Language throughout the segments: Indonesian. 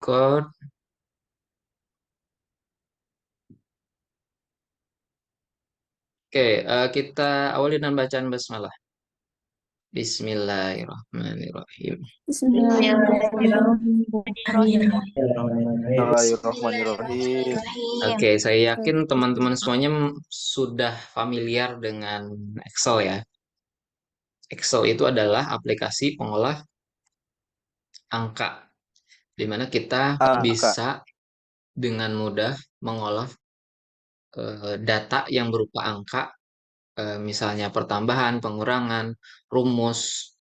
record. Oke, kita awali dengan bacaan basmalah. Bismillahirrahmanirrahim. Bismillahirrahmanirrahim. Bismillahirrahmanirrahim. Oke, saya yakin teman-teman semuanya sudah familiar dengan Excel ya. Excel itu adalah aplikasi pengolah angka, di mana kita Angka. bisa dengan mudah mengolah data yang berupa angka, misalnya pertambahan, pengurangan, rumus,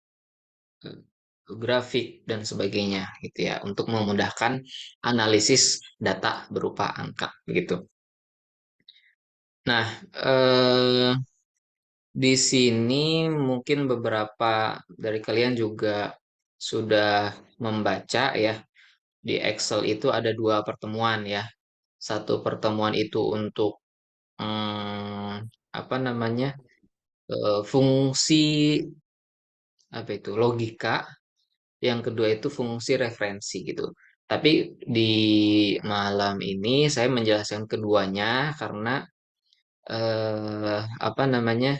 eh, grafik dan sebagainya gitu ya untuk memudahkan analisis data berupa angka begitu. Nah, di sini mungkin beberapa dari kalian juga sudah membaca ya, di Excel itu ada dua pertemuan ya. Satu pertemuan itu untuk apa namanya, fungsi apa itu logika. Yang kedua itu fungsi referensi gitu. Tapi di malam ini saya menjelaskan keduanya karena apa namanya?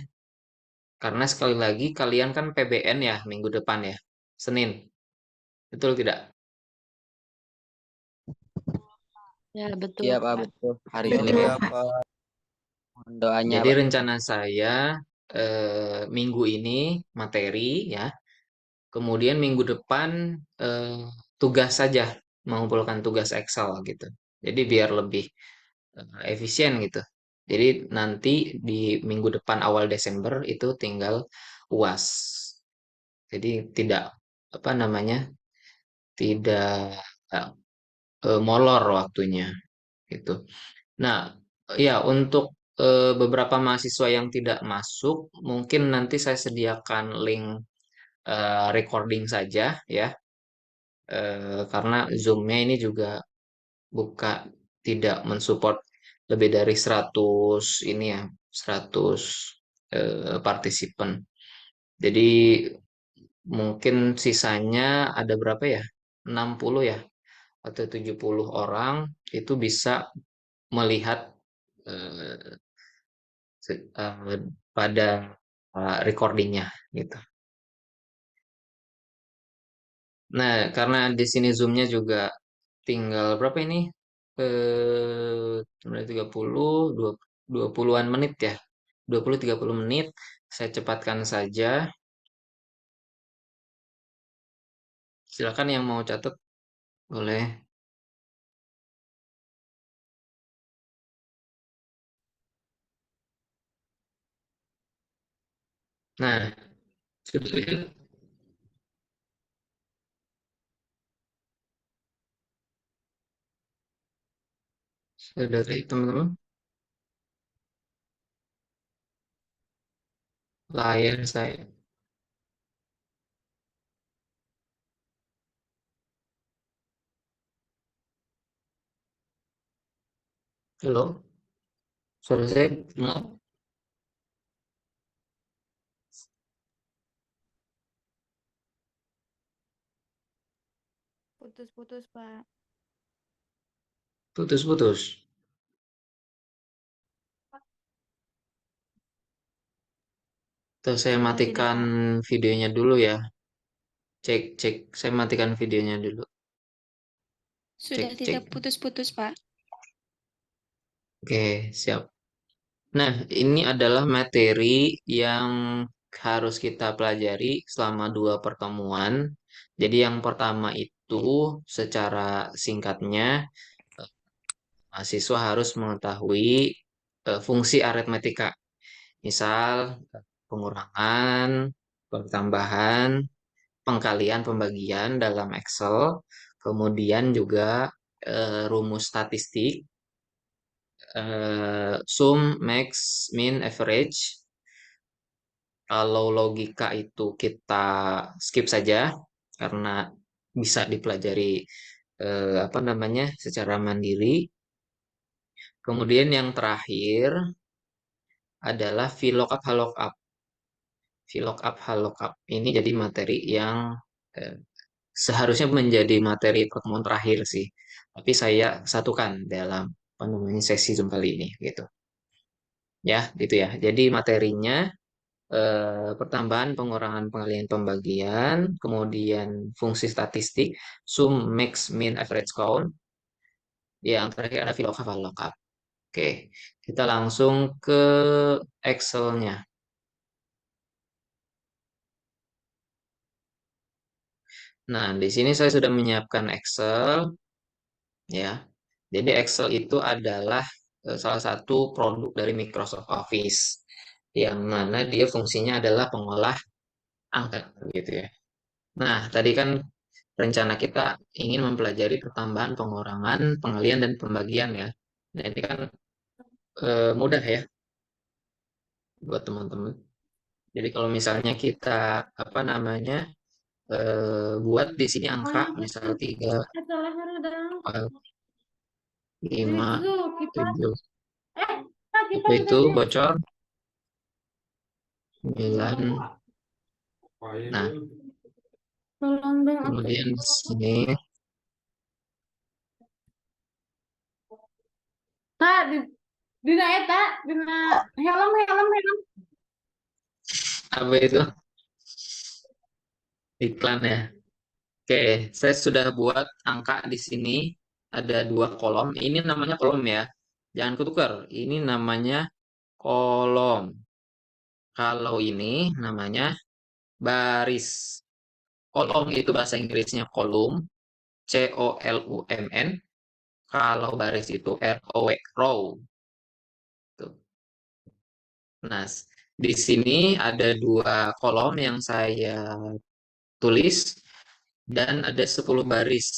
Karena sekali lagi kalian kan PBN ya minggu depan ya, Senin. Betul tidak? Ya, betul, Iya Pak, Pak. betul. Hari ini Betul. Ya, Pak. Pak. Mohon doanya Jadi Pak. rencana saya minggu ini materi ya, kemudian minggu depan tugas saja, mengumpulkan tugas Excel gitu. Jadi biar lebih efisien gitu. Jadi nanti di minggu depan awal Desember itu tinggal UAS. Jadi tidak apa namanya, tidak molor waktunya gitu. Nah, ya untuk beberapa mahasiswa yang tidak masuk, mungkin nanti saya sediakan link recording saja ya, karena Zoom-nya ini juga buka tidak mensupport lebih dari 100 ini ya, 100 partisipan. Jadi mungkin sisanya ada berapa ya? 60 ya atau 70 orang itu bisa melihat eh, pada recordingnya gitu. Nah, karena di sini zoomnya juga tinggal berapa ini? 30 20-an menit ya. 20-30 menit. Saya cepatkan saja. Silakan yang mau catat boleh. Nah, sudah dari teman-teman layar saya. Halo, suara saya mau Putus-putus, Pak. putus-putus. Tuh, saya Sudah tidak, matikan Pak. videonya dulu ya. Cek, cek. Saya matikan videonya dulu. Sudah Cek, tidak cek. putus-putus, Pak. Oke, siap. Nah, ini adalah materi yang harus kita pelajari selama dua pertemuan. Jadi yang pertama itu secara singkatnya, eh, mahasiswa harus mengetahui fungsi aritmetika. Misal, pengurangan, pertambahan, pengkalian, pembagian dalam Excel, kemudian juga rumus statistik, sum, max, min, average. Kalau logika itu kita skip saja karena bisa dipelajari apa namanya secara mandiri. Kemudian yang terakhir adalah VLOOKUP HLOOKUP. VLOOKUP HLOOKUP ini jadi materi yang eh, seharusnya menjadi materi pertemuan terakhir sih. Tapi saya satukan dalam apa namanya sesi Zoom kali ini gitu. Ya, gitu ya. Jadi materinya pertambahan, pengurangan, pengalihan, pembagian, kemudian fungsi statistik, sum, max, min, average, count. Yang terakhir ada VLOOKUP, VLOOKUP. Oke, kita langsung ke Excel-nya. Nah, di sini saya sudah menyiapkan Excel, ya. Jadi Excel itu adalah salah satu produk dari Microsoft Office, yang mana dia fungsinya adalah pengolah angka, gitu ya. Nah, tadi kan rencana kita ingin mempelajari pertambahan, pengurangan, pengalihan, dan pembagian ya. Nah, ini kan mudah ya buat teman-teman. Jadi kalau misalnya kita apa namanya buat di sini angka misal 3, 5, 7, itu bocor 9. Nah, kemudian di sini Tak, dina eta, dina helm helm helm. apa itu iklan ya. Oke, saya sudah buat angka di sini ada 2 kolom. Ini namanya kolom ya. Jangan ketukar. Ini namanya kolom. Kalau ini namanya baris. Kolom itu bahasa Inggrisnya kolum, COLUMN. Kalau baris itu ROW, row. Tuh. Nah, di sini ada 2 kolom yang saya tulis dan ada 10 baris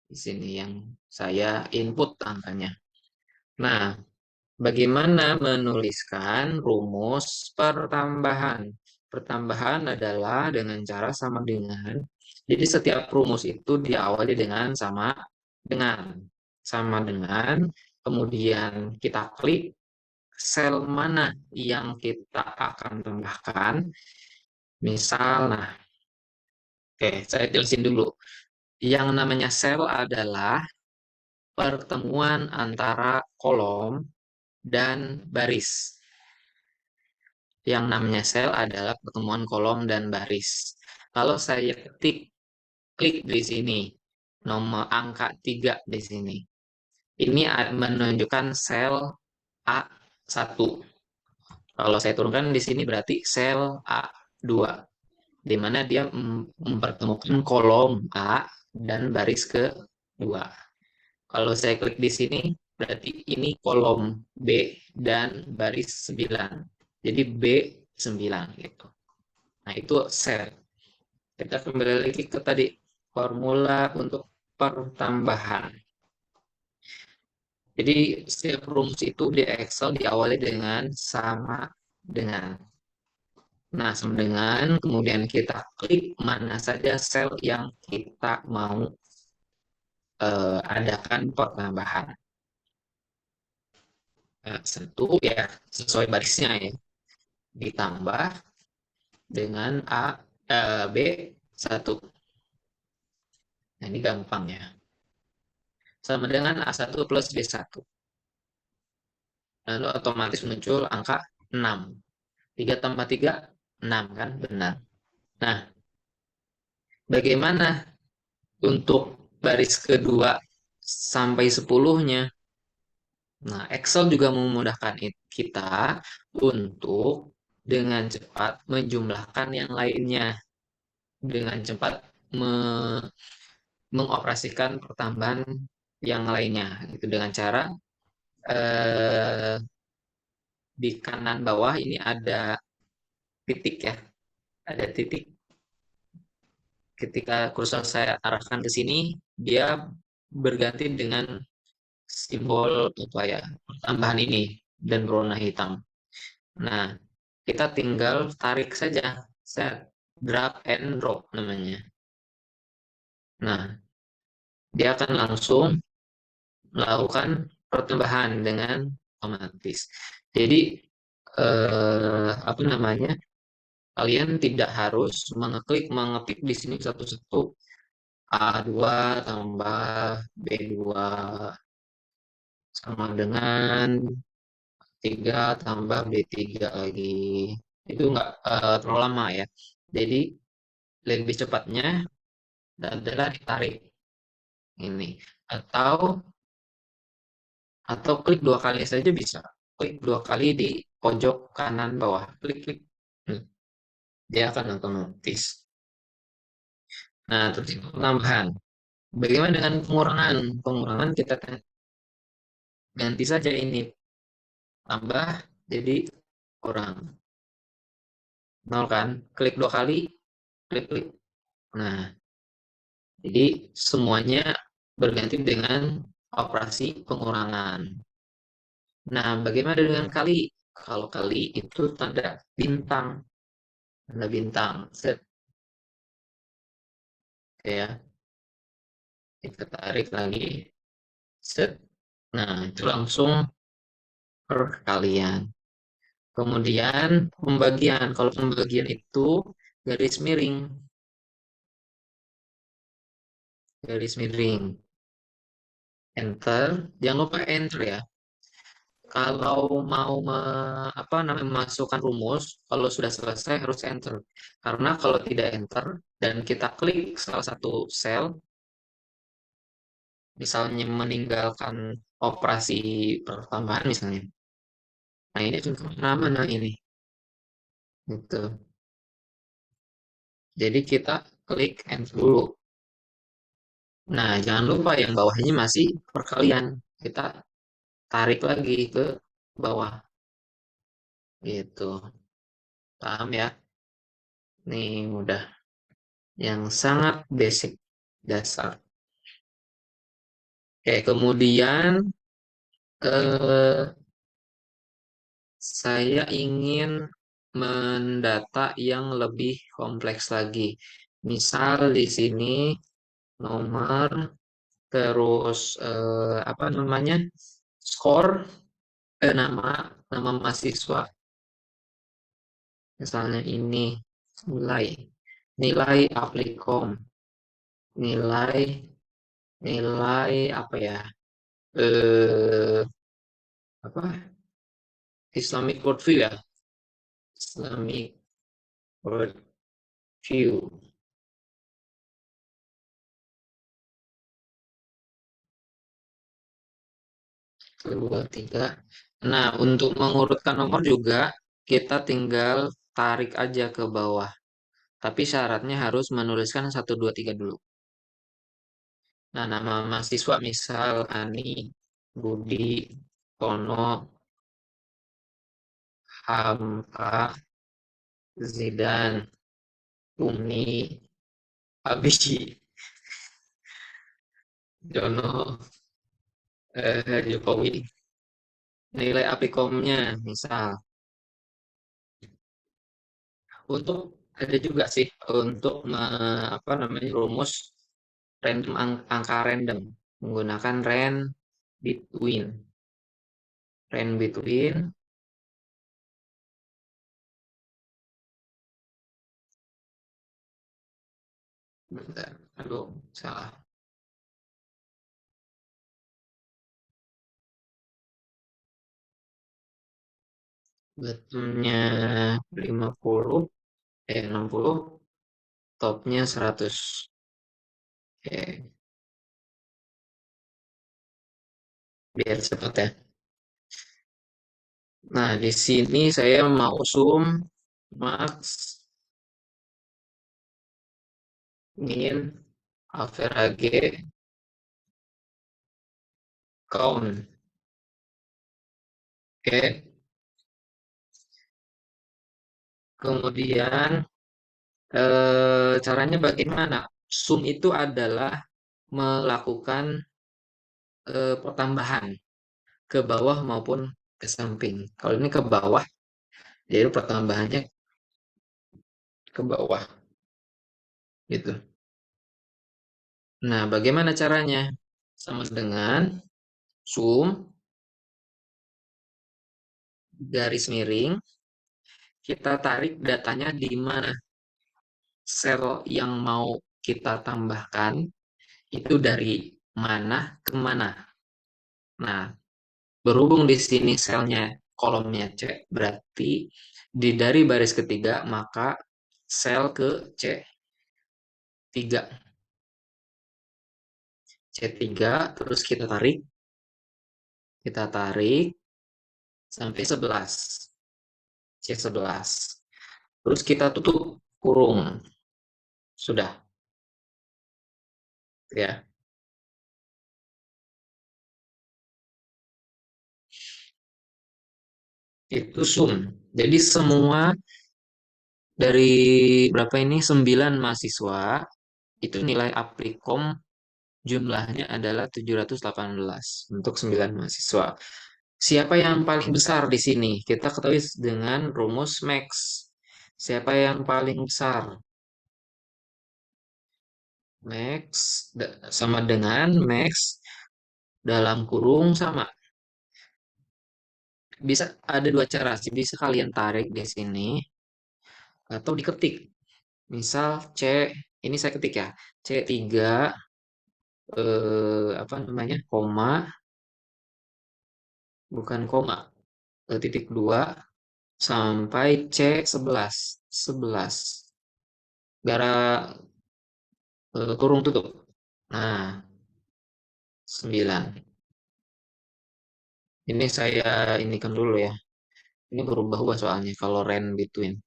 di sini yang saya input angkanya. Nah, bagaimana menuliskan rumus pertambahan? Pertambahan adalah dengan cara sama dengan. Jadi setiap rumus itu diawali dengan sama dengan, kemudian kita klik sel mana yang kita akan tambahkan. Misal, nah, oke, saya jelasin dulu. Yang namanya sel adalah pertemuan antara kolom dan baris. Yang namanya sel adalah pertemuan kolom dan baris. Kalau saya klik di sini, nomor angka 3 di sini. Ini menunjukkan sel A1. Kalau saya turunkan di sini berarti sel A2, di mana dia mempertemukan kolom A dan baris kedua. Kalau saya klik di sini, berarti ini kolom B dan baris 9. Jadi B9 gitu. Nah, itu sel. Kita kembali lagi ke tadi, formula untuk pertambahan. Jadi setiap rumus itu di Excel diawali dengan sama dengan. Nah, sama dengan, kemudian kita klik mana saja sel yang kita mau adakan pertambahan. Nah, satu ya sesuai barisnya ya. Ditambah dengan B1. Nah, ini gampang ya. Sama dengan A1 plus B1. Lalu otomatis muncul angka 6. 3 tambah 3, 6 kan? Benar. Nah, bagaimana untuk baris kedua sampai 10-nya? Nah, Excel juga memudahkan kita untuk dengan cepat menjumlahkan yang lainnya. Dengan cepat mengoperasikan pertambahan yang lainnya. Gitu. Dengan cara di kanan bawah ini ada titik ya. Ada titik. Ketika kursor saya arahkan ke sini, dia berganti dengan simbol apa ya, tambahan ini dan berwarna hitam. Nah, kita tinggal tarik saja, set drag and drop namanya. Nah, dia akan langsung melakukan pertambahan dengan otomatis. Jadi apa namanya? Kalian tidak harus mengetik di sini satu-satu A2 tambah B2 sama dengan 3 tambah B3 lagi. Itu nggak terlalu lama ya. Jadi lebih cepatnya adalah ditarik ini. Atau klik 2 kali saja bisa. Klik 2 kali di pojok kanan bawah. Klik, klik. Hmm, Dia akan otomatis. Nah, terus itu penambahan. Bagaimana dengan pengurangan? Pengurangan kita ganti saja ini. Tambah jadi kurang. 0 kan? Klik 2 kali, klik, klik. Nah, jadi semuanya berganti dengan operasi pengurangan. Nah, bagaimana dengan kali? Kalau kali itu tanda bintang. Tanda bintang. Set. Oke ya. Kita tarik lagi. Set. Nah, itu langsung perkalian. Kemudian pembagian. Kalau pembagian itu garis miring. Garis miring. Enter. Jangan lupa enter ya. Kalau mau apa namanya memasukkan rumus, kalau sudah selesai harus enter. Karena kalau tidak enter dan kita klik salah satu sel, misalnya meninggalkan operasi pertambahan misalnya. Nah ini akan kemana-mana ini. Gitu. Jadi kita klik enter dulu. Nah jangan lupa yang bawahnya masih perkalian. Kita tarik lagi ke bawah. Gitu. Paham ya? Nih mudah. Yang sangat basic dasar. Oke, kemudian eh, saya ingin mendata yang lebih kompleks lagi. Misal di sini nomor, terus apa namanya, skor, nama nama mahasiswa. Misalnya ini nilai, nilai Applikom, nilai nilai apa ya? Eh apa? Islamic worldview ya, Islamic worldview. 2, 3. Nah, untuk mengurutkan nomor juga, kita tinggal tarik aja ke bawah. Tapi syaratnya harus menuliskan 1, 2, 3 dulu. Nah, nama mahasiswa misal Ani, Budi, Tono, Hamka, Zidan, Umi, Abi, Jono, Jokowi. Nilai apikomnya misal. Untuk ada juga sih untuk apa namanya rumus random angka random menggunakan between between. Bentar, aduh salah. Bottomnya 50, 60, topnya 100. Oke, biar cepat ya. Nah, di sini saya mau zoom, max, min, average, count. Oke, kemudian caranya bagaimana? Zoom itu adalah melakukan pertambahan ke bawah maupun ke samping. Kalau ini ke bawah, jadi pertambahannya ke bawah, gitu. Nah, bagaimana caranya? Sama dengan zoom, garis miring, kita tarik datanya di mana sel yang mau kita tambahkan, itu dari mana ke mana. Nah, berhubung di sini selnya kolomnya C, berarti dari baris ketiga maka sel ke C3. C3 terus kita tarik sampai 11. C11. Terus kita tutup kurung. Sudah, ya. Itu sum. Jadi semua dari berapa ini? 9 mahasiswa itu nilai aplikom jumlahnya adalah 718 untuk 9 mahasiswa. Siapa yang paling besar di sini? Kita ketahui dengan rumus max. Siapa yang paling besar? Max sama dengan max dalam kurung sama. Bisa ada dua cara sih. Bisa kalian tarik di sini atau diketik. Misal ini saya ketik ya. C3 apa namanya? Koma, bukan koma, titik 2 sampai C11. 11. Gara kurung tutup. Nah, 9. Ini saya inikan dulu ya. Ini berubah-ubah soalnya kalau ran between.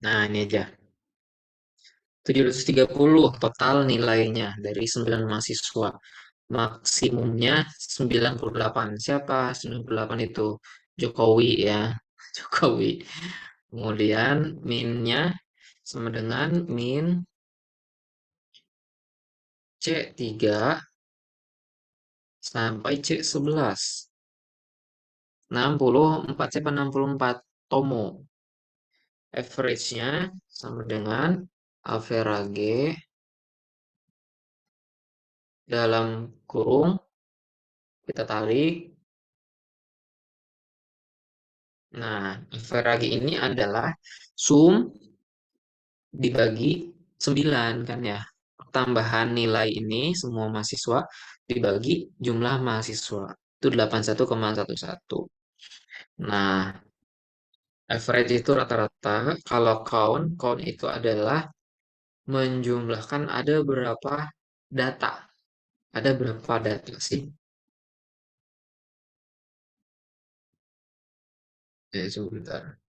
Nah, ini aja. 730 total nilainya dari 9 mahasiswa. Maksimumnya 98. Siapa 98 itu? Jokowi ya. Jokowi. Kemudian minnya sama dengan min C3 sampai C11. 64 siapa 64? Tomo. Average-nya sama dengan average dalam kurung kita tarik. Nah, average ini adalah sum dibagi 9 kan ya. Tambahan nilai ini semua mahasiswa dibagi jumlah mahasiswa. Itu 81,11. Nah, average itu rata-rata. Kalau count itu adalah menjumlahkan ada berapa data. Ada berapa data sih? Sebentar.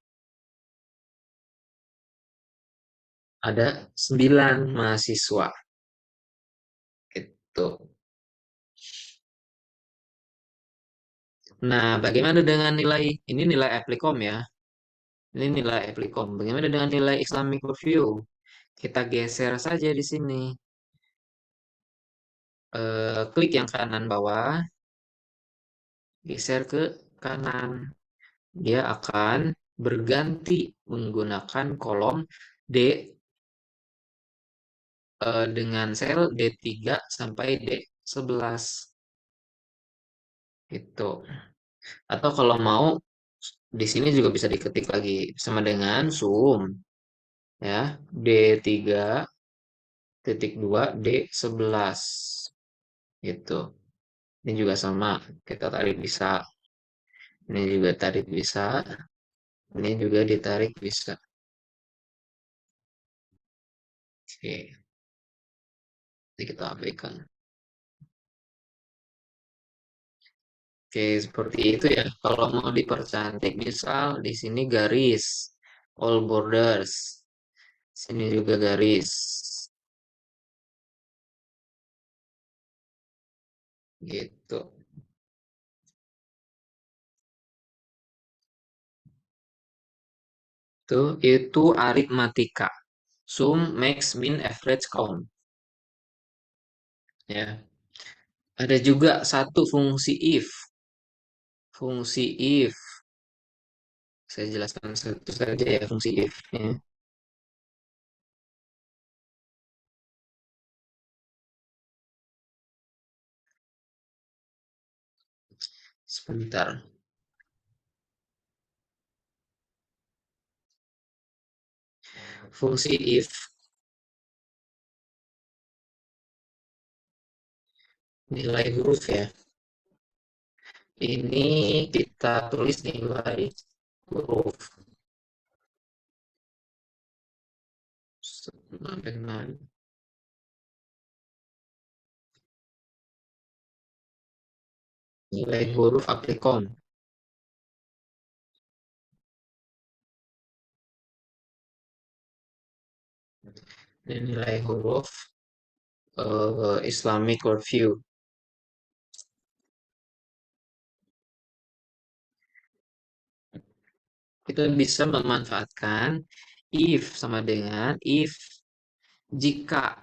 Ada 9 mahasiswa. Gitu. Nah, bagaimana dengan nilai? Ini nilai Applikom ya. Ini nilai Applikom. Bagaimana dengan nilai Islamic Review? Kita geser saja di sini. Klik yang kanan bawah, geser ke kanan. Dia akan berganti menggunakan kolom D dengan sel D3 sampai D11. Gitu. Atau kalau mau di sini juga bisa diketik lagi sama dengan sum ya D3,2 D11 gitu. Ini juga sama, kita tarik bisa. Ini juga tarik bisa. Ini juga ditarik bisa. Oke, jadi kita abaikan. Oke, seperti itu ya. Kalau mau dipercantik, misal di sini garis, all borders. Sini juga garis. Gitu. Itu aritmatika. Sum, max, min, average, count. Ya. Ada juga satu fungsi if. Fungsi if. Saya jelaskan satu saja ya fungsi if. Ya. Sebentar. Fungsi if nilai huruf ya. Ini kita tulis nilai huruf sama dengan nilai huruf aplikon dan nilai huruf Islamic worldview. Kita bisa memanfaatkan if sama dengan if jika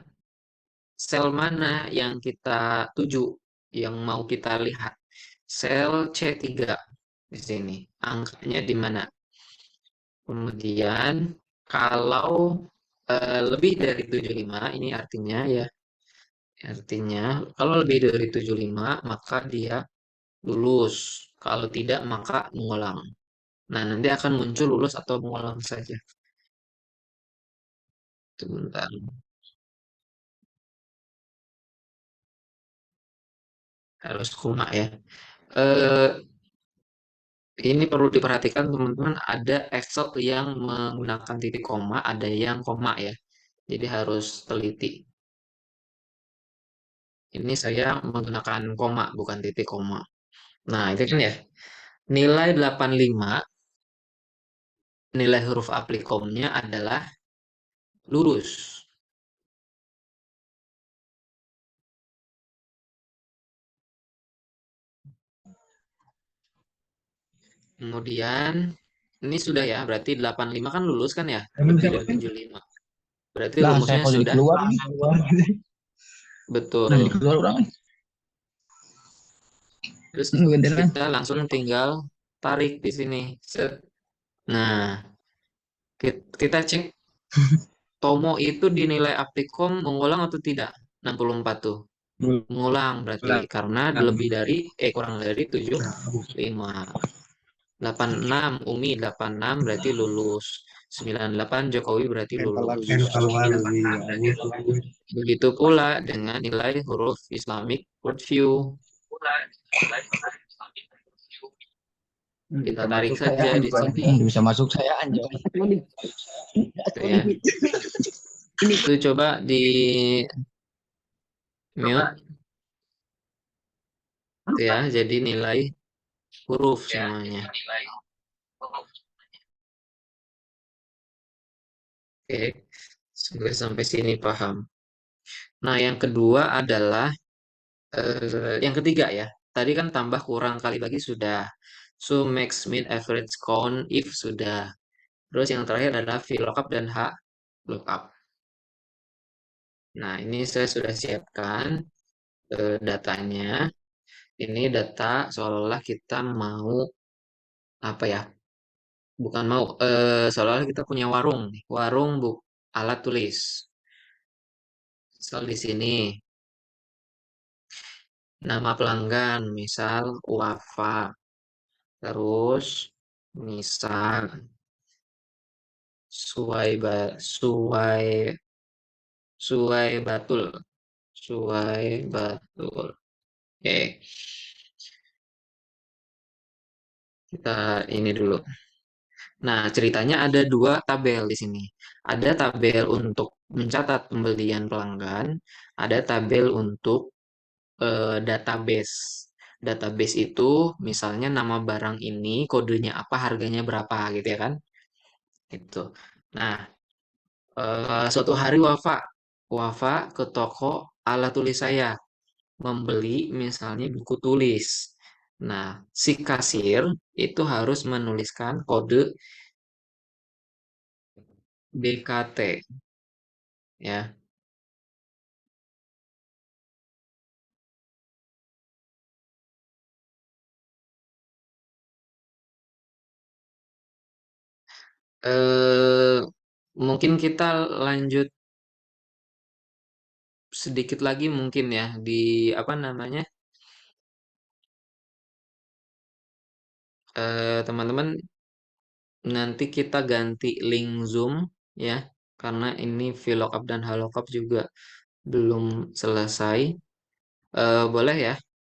sel mana yang kita tuju, yang mau kita lihat. Sel C3 di sini. Angkanya di mana? Kemudian kalau lebih dari 75, ini artinya ya, artinya kalau lebih dari 75 maka dia lulus. Kalau tidak maka mengulang. Nah, nanti akan muncul lulus atau mengulang saja. Sebentar. Harus koma ya. Eh, ini perlu diperhatikan teman-teman, ada Excel yang menggunakan titik koma, ada yang koma ya. Jadi harus teliti. Ini saya menggunakan koma, bukan titik koma. Nah, itu kan ya. Nilai 85, nilai huruf aplikomnya adalah lurus. Kemudian, ini sudah ya, berarti 85 kan lulus kan ya? Lebih dari 75. Berarti Lah, saya rumusnya kalau sudah. keluar ini. Betul. Nah, di keluar orang ini. Terus Beneran. kita langsung tinggal tarik di sini. Set. Nah, kita cek Tomo itu dinilai aptikom mengulang atau tidak? 64 tuh. Mengulang berarti karena lebih dari kurang dari 75. 86 Umi 86 berarti lulus. 98 Jokowi berarti lulus. Begitu pula dengan nilai huruf Islamic worldview. Kita tarik saja di sini. Bisa masuk saya anjay. Gitu ya. Itu coba di mute. Itu ya, jadi nilai huruf semuanya. Oke, sampai sini paham. Nah, yang kedua adalah yang ketiga ya. Tadi kan tambah kurang kali bagi sudah. So max min average count if sudah. Terus yang terakhir adalah VLOOKUP dan HLOOKUP. Nah, ini saya sudah siapkan datanya. Ini data seolah-olah kita mau apa ya? Bukan mau, seolah-olah kita punya warung nih. Warung alat tulis. Misal di sini nama pelanggan, misal Wafa. Terus misal Suwai Suwai Batul. Suwai Batul. Oke, kita ini dulu. Nah, ceritanya ada dua tabel di sini. Ada tabel untuk mencatat pembelian pelanggan, ada tabel untuk database. Database itu misalnya nama barang ini, kodenya apa, harganya berapa gitu ya kan? Itu. Nah, suatu hari Wafa ke toko alat tulis saya membeli misalnya buku tulis. Nah, si kasir itu harus menuliskan kode BKT ya. Eh mungkin kita lanjut sedikit lagi mungkin ya di apa namanya? Teman-teman nanti kita ganti link Zoom ya. karena ini VLOOKUP dan HLOOKUP juga belum selesai. Boleh ya?